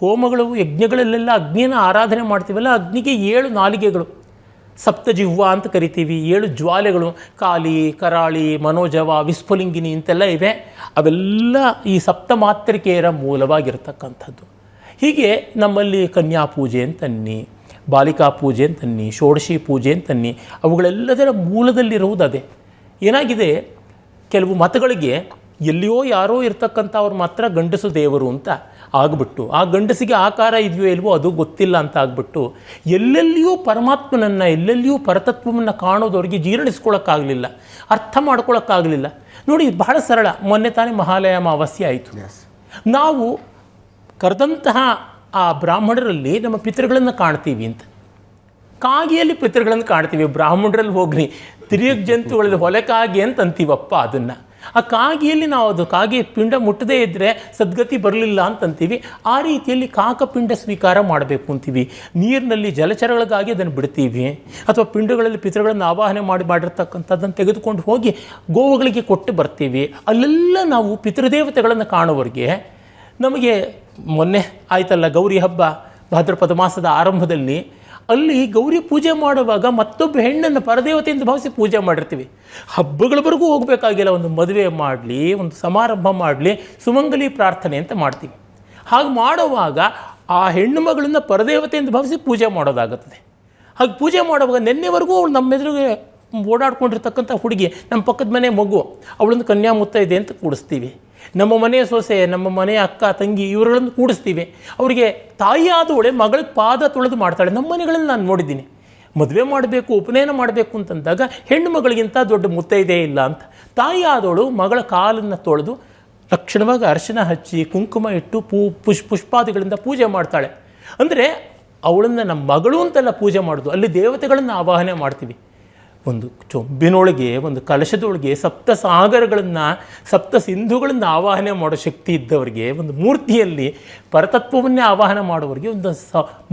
ಹೋಮಗಳು ಯಜ್ಞಗಳಲ್ಲೆಲ್ಲ ಅಗ್ನಿಯನ್ನು ಆರಾಧನೆ ಮಾಡ್ತೀವಲ್ಲ, ಅಗ್ನಿಗೆ 7 ನಾಲಿಗೆಗಳು, ಸಪ್ತಜಿಹ್ವ ಅಂತ ಕರಿತೀವಿ. 7 ಜ್ವಾಲೆಗಳು, ಕಾಲಿ, ಕರಾಳಿ, ಮನೋಜವ, ವಿಸ್ಫುಲಿಂಗಿನಿ ಇಂತೆಲ್ಲ ಇವೆ. ಅವೆಲ್ಲ ಈ ಸಪ್ತಮಾತ್ರಿಕೆಯರ ಮೂಲವಾಗಿರ್ತಕ್ಕಂಥದ್ದು. ಹೀಗೆ ನಮ್ಮಲ್ಲಿ ಕನ್ಯಾ ಪೂಜೆ ಅಂತನ್ನಿ, ಬಾಲಿಕಾ ಪೂಜೆ ಅಂತನ್ನಿ, ಷೋಡಶಿ ಪೂಜೆ ಅಂತನ್ನಿ, ಅವುಗಳೆಲ್ಲದರ ಮೂಲದಲ್ಲಿರುವುದು ಅದೇ. ಏನಾಗಿದೆ, ಕೆಲವು ಮತಗಳಿಗೆ ಎಲ್ಲಿಯೋ ಯಾರೋ ಇರ್ತಕ್ಕಂಥವ್ರು ಮಾತ್ರ ಗಂಡಸು ದೇವರು ಅಂತ ಆಗಿಬಿಟ್ಟು, ಆ ಗಂಡಸಿಗೆ ಆಕಾರ ಇದೆಯೋ ಇಲ್ವೋ ಅದು ಗೊತ್ತಿಲ್ಲ ಅಂತ ಆಗಿಬಿಟ್ಟು, ಎಲ್ಲೆಲ್ಲಿಯೂ ಪರಮಾತ್ಮನನ್ನು, ಎಲ್ಲೆಲ್ಲಿಯೂ ಪರತತ್ವವನ್ನು ಕಾಣೋದವ್ರಿಗೆ ಜೀರ್ಣಿಸ್ಕೊಳ್ಳೋಕ್ಕಾಗಲಿಲ್ಲ, ಅರ್ಥ ಮಾಡ್ಕೊಳ್ಳೋಕ್ಕಾಗಲಿಲ್ಲ. ನೋಡಿ, ಬಹಳ ಸರಳ. ಮೊನ್ನೆ ತಾನೇ ಮಹಾಲಯ ಅಮಾವಾಸ್ಯೆ ಆಯಿತು. ನಾವು ಕರೆದಂತಹ ಆ ಬ್ರಾಹ್ಮಣರಲ್ಲಿ ನಮ್ಮ ಪಿತೃಗಳನ್ನು ಕಾಣ್ತೀವಿ ಅಂತ, ಕಾಗಿಯಲ್ಲಿ ಪಿತೃಗಳನ್ನು ಕಾಣ್ತೀವಿ. ಬ್ರಾಹ್ಮಣರಲ್ಲಿ ಹೋಗ್ರಿ, ತಿರಿಯಕ್ ಜಂತುಗಳಲ್ಲಿ ಹೊಲೆಕಾಗಿ ಅಂತ ಅಂತೀವಪ್ಪ ಅದನ್ನು. ಆ ಕಾಗಿಯಲ್ಲಿ ನಾವು ಅದು ಕಾಗೆ ಪಿಂಡ ಮುಟ್ಟದೇ ಇದ್ದರೆ ಸದ್ಗತಿ ಬರಲಿಲ್ಲ ಅಂತಂತೀವಿ. ಆ ರೀತಿಯಲ್ಲಿ ಕಾಕಪಿಂಡ ಸ್ವೀಕಾರ ಮಾಡಬೇಕು ಅಂತೀವಿ. ನೀರಿನಲ್ಲಿ ಜಲಚರಗಳಿಗಾಗಿ ಅದನ್ನು ಬಿಡ್ತೀವಿ, ಅಥವಾ ಪಿಂಡಗಳಲ್ಲಿ ಪಿತೃಗಳನ್ನು ಆವಾಹನೆ ಮಾಡಿರ್ತಕ್ಕಂಥದ್ದನ್ನು ತೆಗೆದುಕೊಂಡು ಹೋಗಿ ಗೋವುಗಳಿಗೆ ಕೊಟ್ಟು ಬರ್ತೀವಿ. ಅಲ್ಲೆಲ್ಲ ನಾವು ಪಿತೃದೇವತೆಗಳನ್ನು ಕಾಣೋವರೆಗೆ ನಮಗೆ, ಮೊನ್ನೆ ಆಯ್ತಲ್ಲ ಗೌರಿ ಹಬ್ಬ, ಭಾದ್ರಪದ ಮಾಸದ ಆರಂಭದಲ್ಲಿ, ಅಲ್ಲಿ ಗೌರಿ ಪೂಜೆ ಮಾಡುವಾಗ ಮತ್ತೊಬ್ಬ ಹೆಣ್ಣನ್ನು ಪರದೇವತೆಯಿಂದ ಭಾವಿಸಿ ಪೂಜೆ ಮಾಡಿರ್ತೀವಿ. ಹಬ್ಬಗಳವರೆಗೂ ಹೋಗಬೇಕಾಗಿಲ್ಲ. ಒಂದು ಮದುವೆ ಮಾಡಲಿ, ಒಂದು ಸಮಾರಂಭ ಮಾಡಲಿ, ಸುಮಂಗಲಿ ಪ್ರಾರ್ಥನೆ ಅಂತ ಮಾಡ್ತೀವಿ. ಹಾಗೆ ಮಾಡುವಾಗ ಆ ಹೆಣ್ಣು ಮಗಳನ್ನು ಪರದೇವತೆಯಿಂದ ಭಾವಿಸಿ ಪೂಜೆ ಮಾಡೋದಾಗುತ್ತದೆ. ಹಾಗೆ ಪೂಜೆ ಮಾಡುವಾಗ ನಿನ್ನೆವರೆಗೂ ಅವಳು ನಮ್ಮೆದುರಿಗೆ ಓಡಾಡ್ಕೊಂಡಿರ್ತಕ್ಕಂಥ ಹುಡುಗಿ, ನಮ್ಮ ಪಕ್ಕದ ಮನೆ ಮಗು, ಅವಳೊಂದು ಕನ್ಯಾ ಮುತ್ತೈದೆ ಅಂತ ಕೂಡಿಸ್ತೀವಿ. ನಮ್ಮ ಮನೆಯ ಸೊಸೆ, ನಮ್ಮ ಮನೆಯ ಅಕ್ಕ ತಂಗಿ ಇವರುಗಳನ್ನು ಕೂಡಿಸ್ತೀವಿ. ಅವರಿಗೆ ತಾಯಿಯಾದವಳೆ ಮಗಳಿಗೆ ಪಾದ ತೊಳೆದು ಮಾಡ್ತಾಳೆ. ನಮ್ಮ ಮನೆಗಳಲ್ಲಿ ನಾನು ನೋಡಿದ್ದೀನಿ. ಮದುವೆ ಮಾಡಬೇಕು, ಉಪನಯನ ಮಾಡಬೇಕು ಅಂತಂದಾಗ ಹೆಣ್ಣು ಮಗಳಿಗಿಂತ ದೊಡ್ಡ ಮುತ್ತೈದೆ ಇಲ್ಲ ಅಂತ. ತಾಯಿಯಾದವಳು ಮಗಳ ಕಾಲನ್ನು ತೊಳೆದು ಲಕ್ಷಣವಾಗಿ ಅರಿಶಿನ ಹಚ್ಚಿ ಕುಂಕುಮ ಇಟ್ಟು ಪುಷ್ಪಾದಿಗಳಿಂದ ಪೂಜೆ ಮಾಡ್ತಾಳೆ. ಅಂದರೆ ಅವಳನ್ನು ನಮ್ಮ ಮಗಳು ಅಂತೆಲ್ಲ ಪೂಜೆ ಮಾಡೋದು. ಅಲ್ಲಿ ದೇವತೆಗಳನ್ನು ಆವಾಹನೆ ಮಾಡ್ತೀವಿ. ಒಂದು ಚೊಂಬಿನೊಳಗೆ, ಒಂದು ಕಲಶದೊಳಗೆ ಸಪ್ತ ಸಾಗರಗಳನ್ನು, ಸಪ್ತ ಸಿಂಧುಗಳನ್ನು ಆವಾಹನೆ ಮಾಡೋ ಶಕ್ತಿ ಇದ್ದವರಿಗೆ, ಒಂದು ಮೂರ್ತಿಯಲ್ಲಿ ಪರತತ್ವವನ್ನೇ ಆವಾಹನೆ ಮಾಡೋವರಿಗೆ, ಒಂದು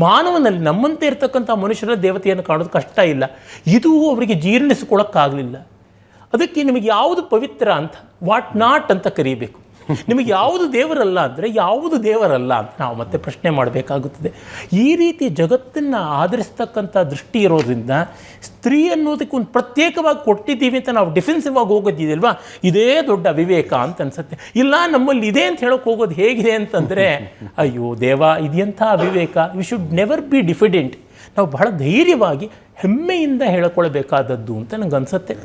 ಮಾನವನಲ್ಲಿ ನಮ್ಮಂತೆ ಇರ್ತಕ್ಕಂಥ ಮನುಷ್ಯರ ದೇವತೆಯನ್ನು ಕಾಣೋದು ಕಷ್ಟ ಇಲ್ಲ. ಇದು ಅವರಿಗೆ ಜೀರ್ಣಿಸಿಕೊಳ್ಳೋಕ್ಕಾಗಲಿಲ್ಲ. ಅದಕ್ಕೆ ನಿಮಗೆ ಯಾವುದು ಪವಿತ್ರ ಅಂತ, ವಾಟ್ ನಾಟ್ ಅಂತ ಕರೀಬೇಕು. ನಿಮಗೆ ಯಾವುದು ದೇವರಲ್ಲ ಅಂದರೆ ಯಾವುದು ದೇವರಲ್ಲ ಅಂತ ನಾವು ಮತ್ತೆ ಪ್ರಶ್ನೆ ಮಾಡಬೇಕಾಗುತ್ತದೆ. ಈ ರೀತಿ ಜಗತ್ತನ್ನು ಆಧರಿಸ್ತಕ್ಕಂಥ ದೃಷ್ಟಿ ಇರೋದ್ರಿಂದ ಸ್ತ್ರೀ ಅನ್ನೋದಕ್ಕೆ ಒಂದು ಪ್ರತ್ಯೇಕವಾಗಿ ಕೊಟ್ಟಿದ್ದೀವಿ ಅಂತ ನಾವು ಡಿಫೆನ್ಸಿವ್ ಆಗಿ ಹೋಗೋದಿದೆಯಲ್ವಾ, ಇದೇ ದೊಡ್ಡ ಅವಿವೇಕ ಅಂತ ಅನಿಸುತ್ತೆ. ಇಲ್ಲ, ನಮ್ಮಲ್ಲಿ ಇದೆ ಅಂತ ಹೇಳೋಕೆ ಹೋಗೋದು ಹೇಗಿದೆ ಅಂತಂದರೆ, ಅಯ್ಯೋ ದೇವ, ಇದೆಂಥ ಅವಿವೇಕ. We should never be diffident. ನಾವು ಬಹಳ ಧೈರ್ಯವಾಗಿ ಹೆಮ್ಮೆಯಿಂದ ಹೇಳಿಕೊಳ್ಬೇಕಾದದ್ದು ಅಂತ ನನಗನ್ಸುತ್ತೆ.